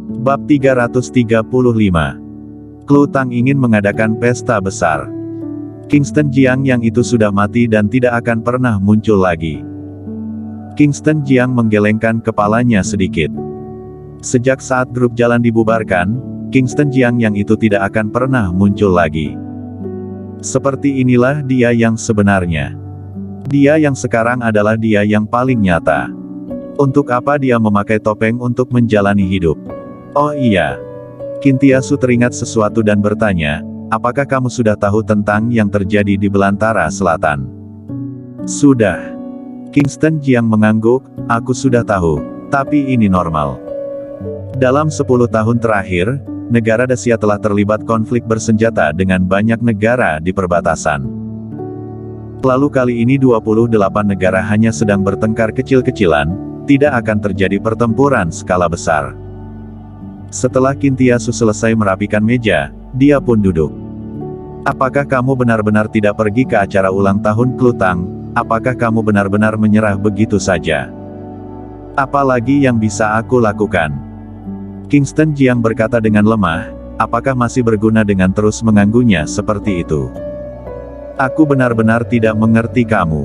Bab 335. Klutang ingin mengadakan pesta besar. Kingston Jiang yang itu sudah mati dan tidak akan pernah muncul lagi. Kingston Jiang menggelengkan kepalanya sedikit. Sejak saat grup jalan dibubarkan, Kingston Jiang yang itu tidak akan pernah muncul lagi. Seperti inilah dia yang sebenarnya. Dia yang sekarang adalah dia yang paling nyata. Untuk apa dia memakai topeng untuk menjalani hidup? Oh iya. Kintiasu teringat sesuatu dan bertanya, apakah kamu sudah tahu tentang yang terjadi di Belantara Selatan? Sudah. Kingston Jiang mengangguk, aku sudah tahu, tapi ini normal. Dalam 10 tahun terakhir, negara Dacia telah terlibat konflik bersenjata dengan banyak negara di perbatasan. Lalu kali ini 28 negara hanya sedang bertengkar kecil-kecilan, tidak akan terjadi pertempuran skala besar. Setelah Kintiasu selesai merapikan meja, dia pun duduk. Apakah kamu benar-benar tidak pergi ke acara ulang tahun Klutang? Apakah kamu benar-benar menyerah begitu saja? Apalagi yang bisa aku lakukan? Kingston Jiang berkata dengan lemah, apakah masih berguna dengan terus mengganggunya seperti itu? Aku benar-benar tidak mengerti kamu.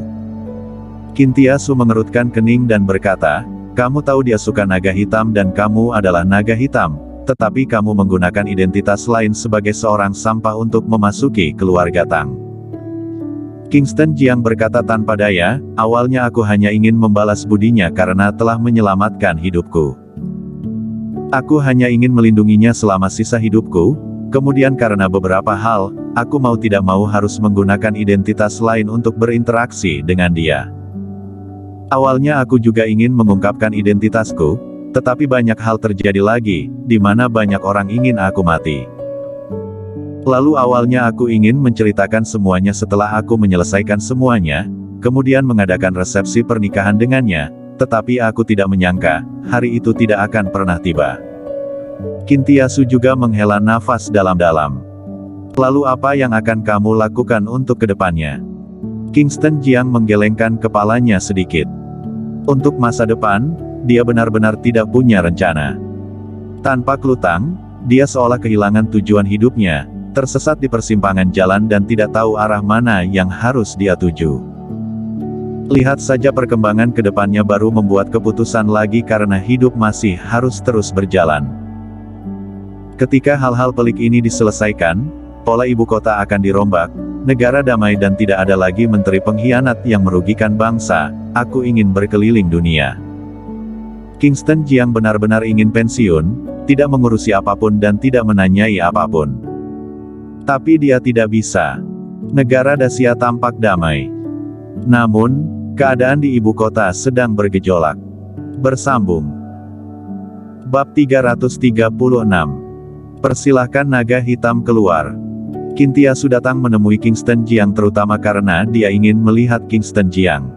Kintiasu mengerutkan kening dan berkata, kamu tahu dia suka naga hitam dan kamu adalah naga hitam, tetapi kamu menggunakan identitas lain sebagai seorang sampah untuk memasuki keluarga Tang. Kingston Jiang berkata tanpa daya, awalnya aku hanya ingin membalas budinya karena telah menyelamatkan hidupku. Aku hanya ingin melindunginya selama sisa hidupku, kemudian karena beberapa hal, aku mau tidak mau harus menggunakan identitas lain untuk berinteraksi dengan dia. Awalnya aku juga ingin mengungkapkan identitasku, tetapi banyak hal terjadi lagi, di mana banyak orang ingin aku mati. Lalu awalnya aku ingin menceritakan semuanya setelah aku menyelesaikan semuanya, kemudian mengadakan resepsi pernikahan dengannya, tetapi aku tidak menyangka, hari itu tidak akan pernah tiba. Kintiasu juga menghela nafas dalam-dalam. Lalu apa yang akan kamu lakukan untuk kedepannya? Kingston Jiang menggelengkan kepalanya sedikit. Untuk masa depan, dia benar-benar tidak punya rencana. Tanpa Klutang, dia seolah kehilangan tujuan hidupnya, tersesat di persimpangan jalan dan tidak tahu arah mana yang harus dia tuju. Lihat saja perkembangan ke depannya baru membuat keputusan lagi karena hidup masih harus terus berjalan. Ketika hal-hal pelik ini diselesaikan, pola ibu kota akan dirombak, negara damai dan tidak ada lagi menteri pengkhianat yang merugikan bangsa, aku ingin berkeliling dunia. Kingston Jiang benar-benar ingin pensiun, tidak mengurusi apapun dan tidak menanyai apapun. Tapi dia tidak bisa. Negara Dacia tampak damai. Namun, keadaan di ibu kota sedang bergejolak. Bersambung. Bab 336. Persilahkan naga hitam keluar. Kintiasu datang menemui Kingston Jiang terutama karena dia ingin melihat Kingston Jiang.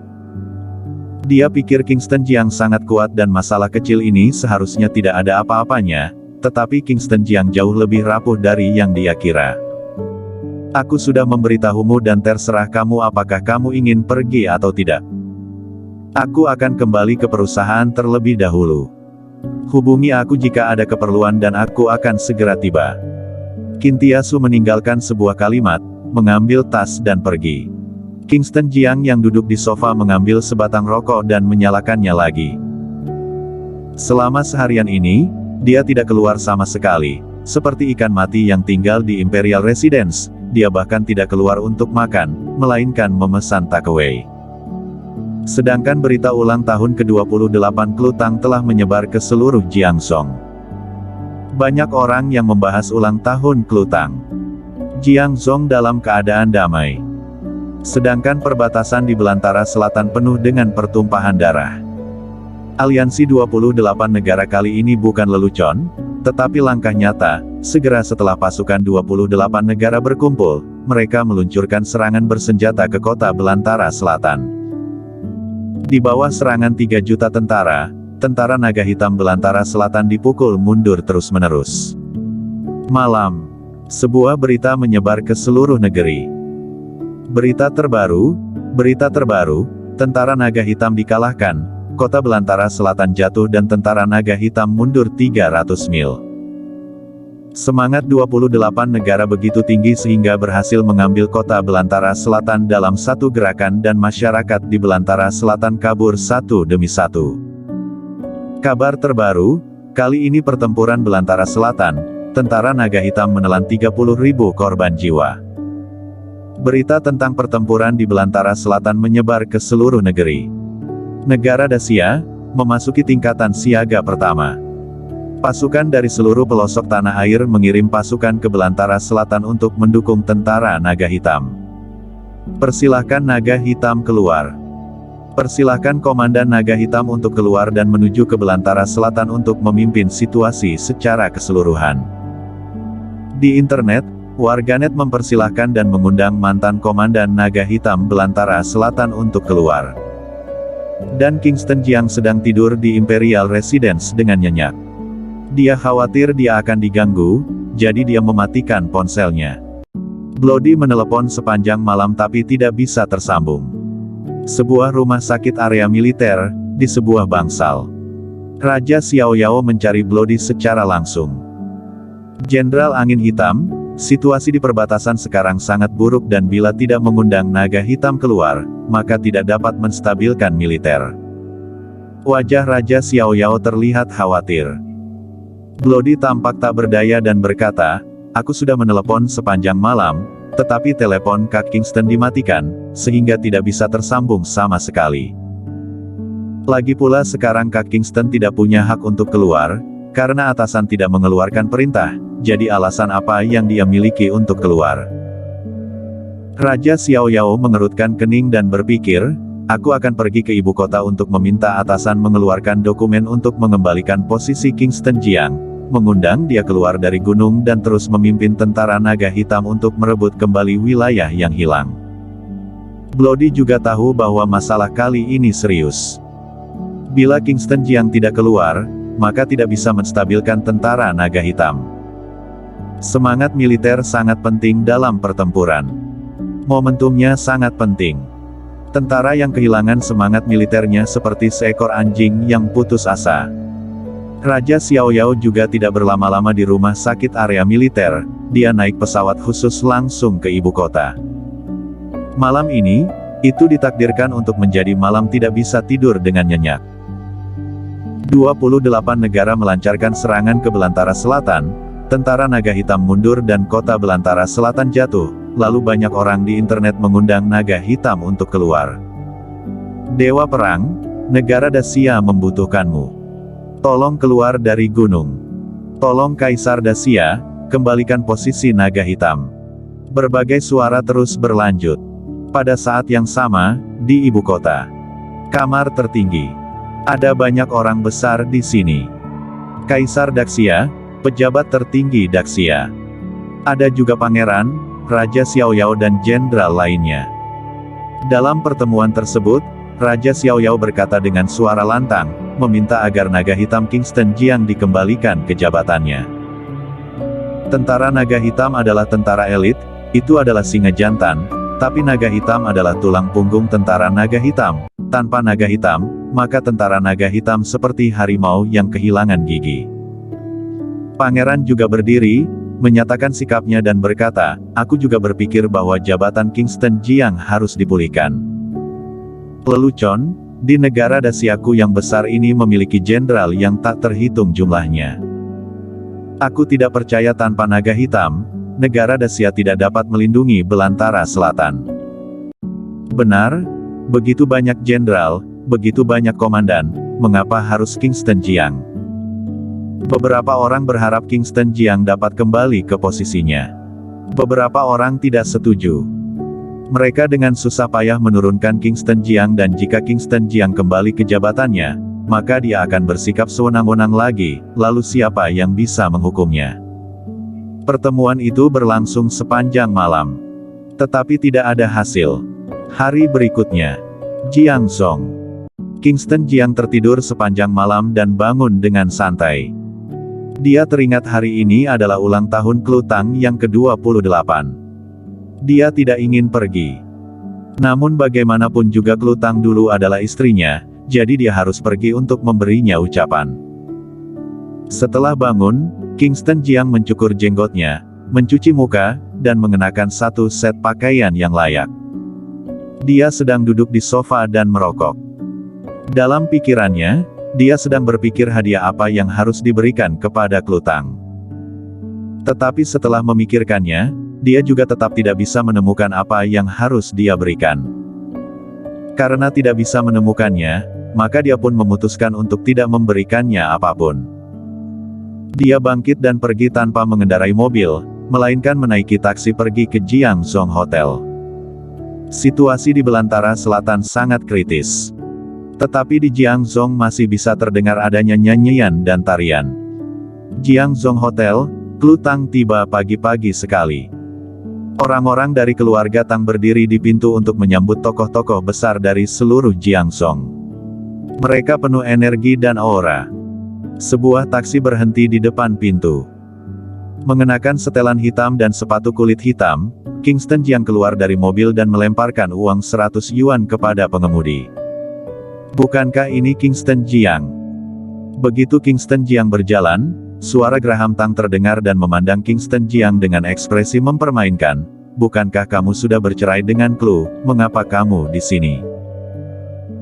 Dia pikir Kingston Jiang sangat kuat dan masalah kecil ini seharusnya tidak ada apa-apanya, tetapi Kingston Jiang jauh lebih rapuh dari yang dia kira. Aku sudah memberitahumu dan terserah kamu apakah kamu ingin pergi atau tidak. Aku akan kembali ke perusahaan terlebih dahulu. Hubungi aku jika ada keperluan dan aku akan segera tiba. Kintiasu meninggalkan sebuah kalimat, mengambil tas dan pergi. Kingston Jiang yang duduk di sofa mengambil sebatang rokok dan menyalakannya lagi. Selama seharian ini, dia tidak keluar sama sekali. Seperti ikan mati yang tinggal di Imperial Residence, dia bahkan tidak keluar untuk makan, melainkan memesan takeaway. Sedangkan berita ulang tahun ke-28 Klutang telah menyebar ke seluruh Jiangzhou. Banyak orang yang membahas ulang tahun Klutang. Jiangzhou dalam keadaan damai. Sedangkan perbatasan di Belantara Selatan penuh dengan pertumpahan darah. Aliansi 28 negara kali ini bukan lelucon, tetapi langkah nyata. Segera setelah pasukan 28 negara berkumpul, mereka meluncurkan serangan bersenjata ke kota Belantara Selatan. Di bawah serangan 3 juta tentara, tentara naga hitam Belantara Selatan dipukul mundur terus-menerus. Malam, sebuah berita menyebar ke seluruh negeri. Berita terbaru, tentara naga hitam dikalahkan, kota belantara selatan jatuh dan tentara naga hitam mundur 300 mil. Semangat 28 negara begitu tinggi sehingga berhasil mengambil kota belantara selatan dalam satu gerakan dan masyarakat di belantara selatan kabur satu demi satu. Kabar terbaru, kali ini pertempuran belantara selatan, tentara naga hitam menelan 30.000 korban jiwa. Berita tentang pertempuran di belantara selatan menyebar ke seluruh negeri. Negara Dacia memasuki tingkatan siaga pertama. Pasukan dari seluruh pelosok tanah air mengirim pasukan ke belantara selatan untuk mendukung tentara naga hitam. Persilahkan naga hitam keluar. Persilahkan komandan naga hitam untuk keluar dan menuju ke belantara selatan untuk memimpin situasi secara keseluruhan. Di internet, warganet mempersilahkan dan mengundang mantan komandan naga hitam belantara selatan untuk keluar. Dan Kingston Jiang sedang tidur di Imperial Residence dengan nyenyak. Dia khawatir dia akan diganggu, jadi dia mematikan ponselnya. Bloody menelepon sepanjang malam tapi tidak bisa tersambung. Sebuah rumah sakit area militer, di sebuah bangsal. Raja Xiaoyao mencari Bloody secara langsung. Jenderal Angin Hitam, situasi di perbatasan sekarang sangat buruk dan bila tidak mengundang naga hitam keluar, maka tidak dapat menstabilkan militer. Wajah Raja Xiaoyao terlihat khawatir. Bloody tampak tak berdaya dan berkata, "Aku sudah menelepon sepanjang malam, tetapi telepon Kak Kingston dimatikan, sehingga tidak bisa tersambung sama sekali. Lagi pula sekarang Kak Kingston tidak punya hak untuk keluar, karena atasan tidak mengeluarkan perintah, jadi alasan apa yang dia miliki untuk keluar?" Raja Xiaoyao mengerutkan kening dan berpikir, "Aku akan pergi ke ibu kota untuk meminta atasan mengeluarkan dokumen untuk mengembalikan posisi Kingston Jiang, mengundang dia keluar dari gunung dan terus memimpin tentara naga hitam untuk merebut kembali wilayah yang hilang." Bloody juga tahu bahwa masalah kali ini serius. Bila Kingston Jiang tidak keluar, maka tidak bisa menstabilkan tentara naga hitam. Semangat militer sangat penting dalam pertempuran. Momentumnya sangat penting. Tentara yang kehilangan semangat militernya seperti seekor anjing yang putus asa. Raja Xiaoyao juga tidak berlama-lama di rumah sakit area militer, dia naik pesawat khusus langsung ke ibu kota. Malam ini, itu ditakdirkan untuk menjadi malam tidak bisa tidur dengan nyenyak. 28 negara melancarkan serangan ke belantara selatan, tentara naga hitam mundur dan kota belantara selatan jatuh. Lalu banyak orang di internet mengundang naga hitam untuk keluar. "Dewa perang, negara Dacia membutuhkanmu. Tolong keluar dari gunung. Tolong Kaisar Dacia, kembalikan posisi naga hitam." Berbagai suara terus berlanjut. Pada saat yang sama, di ibu kota. Kamar tertinggi. Ada banyak orang besar di sini. Kaisar Daxia, pejabat tertinggi Daxia. Ada juga pangeran, Raja Xiaoyao dan jenderal lainnya. Dalam pertemuan tersebut, Raja Xiaoyao berkata dengan suara lantang, meminta agar naga hitam Kingston Jiang dikembalikan ke jabatannya. Tentara naga hitam adalah tentara elit, itu adalah singa jantan, tapi naga hitam adalah tulang punggung tentara naga hitam. Tanpa naga hitam, maka tentara naga hitam seperti harimau yang kehilangan gigi. Pangeran juga berdiri, menyatakan sikapnya dan berkata, "Aku juga berpikir bahwa jabatan Kingston Jiang harus dipulihkan. Lelucon, di negara Dasiaku yang besar ini memiliki jenderal yang tak terhitung jumlahnya. Aku tidak percaya tanpa naga hitam, negara Dacia tidak dapat melindungi belantara selatan." Benar, begitu banyak jenderal, begitu banyak komandan, mengapa harus Kingston Jiang? Beberapa orang berharap Kingston Jiang dapat kembali ke posisinya. Beberapa orang tidak setuju. Mereka dengan susah payah menurunkan Kingston Jiang dan jika Kingston Jiang kembali ke jabatannya, maka dia akan bersikap sewenang-wenang lagi, lalu siapa yang bisa menghukumnya? Pertemuan itu berlangsung sepanjang malam. Tetapi tidak ada hasil. Hari berikutnya. Jiang Zong. Kingston Jiang tertidur sepanjang malam dan bangun dengan santai. Dia teringat hari ini adalah ulang tahun Klutang yang ke-28. Dia tidak ingin pergi. Namun bagaimanapun juga Klutang dulu adalah istrinya, jadi dia harus pergi untuk memberinya ucapan. Setelah bangun, Kingston Jiang mencukur jenggotnya, mencuci muka, dan mengenakan satu set pakaian yang layak. Dia sedang duduk di sofa dan merokok. Dalam pikirannya, dia sedang berpikir hadiah apa yang harus diberikan kepada Klutang. Tetapi setelah memikirkannya, dia juga tetap tidak bisa menemukan apa yang harus dia berikan. Karena tidak bisa menemukannya, maka dia pun memutuskan untuk tidak memberikannya apapun. Dia bangkit dan pergi tanpa mengendarai mobil, melainkan menaiki taksi pergi ke Jiangzhong Hotel. Situasi di belantara selatan sangat kritis. Tetapi di Jiangzhong masih bisa terdengar adanya nyanyian dan tarian. Jiangzhong Hotel, Klutang tiba pagi-pagi sekali. Orang-orang dari keluarga Tang berdiri di pintu untuk menyambut tokoh-tokoh besar dari seluruh Jiangzhong. Mereka penuh energi dan aura. Sebuah taksi berhenti di depan pintu. Mengenakan setelan hitam dan sepatu kulit hitam, Kingston Jiang keluar dari mobil dan melemparkan uang 100 yuan kepada pengemudi. Bukankah ini Kingston Jiang? Begitu Kingston Jiang berjalan, suara Graham Tang terdengar dan memandang Kingston Jiang dengan ekspresi mempermainkan. Bukankah kamu sudah bercerai dengan Klu? Mengapa kamu di sini?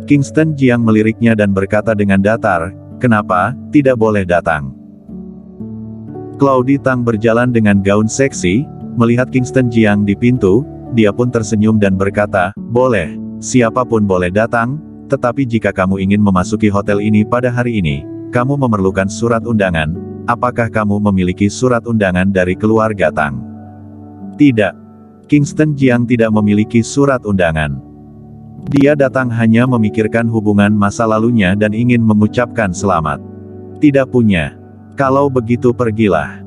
Kingston Jiang meliriknya dan berkata dengan datar, kenapa tidak boleh datang? Claudie Tang berjalan dengan gaun seksi, melihat Kingston Jiang di pintu, dia pun tersenyum dan berkata, boleh, siapapun boleh datang. Tetapi jika kamu ingin memasuki hotel ini pada hari ini, kamu memerlukan surat undangan. Apakah kamu memiliki surat undangan dari keluarga Tang? Tidak. Kingston Jiang tidak memiliki surat undangan. Dia datang hanya memikirkan hubungan masa lalunya dan ingin mengucapkan selamat. Tidak punya. Kalau begitu pergilah.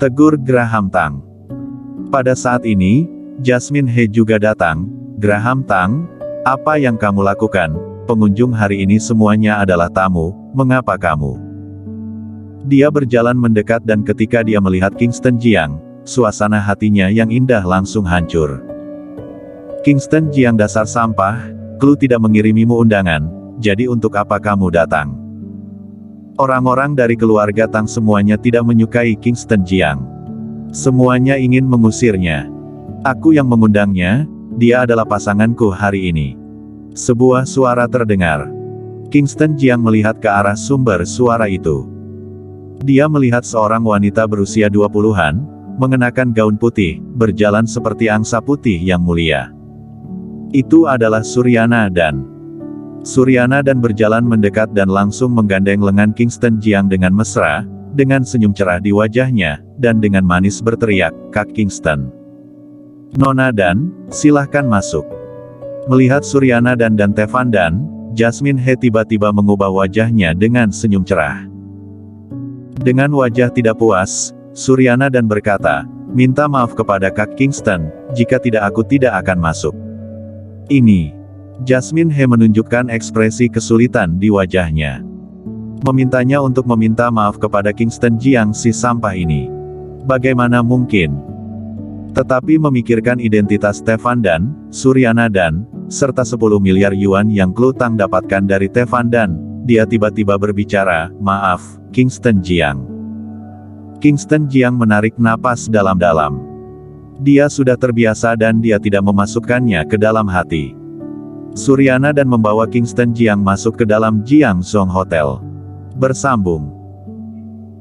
Tegur Graham Tang. Pada saat ini, Jasmine He juga datang. Graham Tang, apa yang kamu lakukan? Pengunjung hari ini semuanya adalah tamu, mengapa kamu? Dia berjalan mendekat dan ketika dia melihat Kingston Jiang, suasana hatinya yang indah langsung hancur. Kingston Jiang dasar sampah, Klu tidak mengirimimu undangan, jadi untuk apa kamu datang? Orang-orang dari keluarga Tang semuanya tidak menyukai Kingston Jiang. Semuanya ingin mengusirnya. Aku yang mengundangnya, dia adalah pasanganku hari ini. Sebuah suara terdengar. Kingston Jiang melihat ke arah sumber suara itu. Dia melihat seorang wanita berusia 20-an, mengenakan gaun putih, berjalan seperti angsa putih yang mulia. Itu adalah Suryana dan berjalan mendekat dan langsung menggandeng lengan Kingston Jiang dengan mesra, dengan senyum cerah di wajahnya, dan dengan manis berteriak, Kak Kingston. Nona Dan, silahkan masuk. Melihat Suryana dan Tevan Dan, Jasmine He tiba-tiba mengubah wajahnya dengan senyum cerah. Dengan wajah tidak puas, Suryana Dan berkata, minta maaf kepada Kak Kingston, jika tidak aku tidak akan masuk. Ini. Jasmine He menunjukkan ekspresi kesulitan di wajahnya. Memintanya untuk meminta maaf kepada Kingston Jiang si sampah ini. Bagaimana mungkin? Tetapi memikirkan identitas Tevan Dan, Suryana Dan, serta 10 miliar yuan yang Klutang dapatkan dari Tevan Dan, dia tiba-tiba berbicara, maaf, Kingston Jiang. Kingston Jiang menarik napas dalam-dalam. Dia sudah terbiasa dan dia tidak memasukkannya ke dalam hati. Suryana Dan membawa Kingston Jiang masuk ke dalam Jiangzhong Hotel. Bersambung.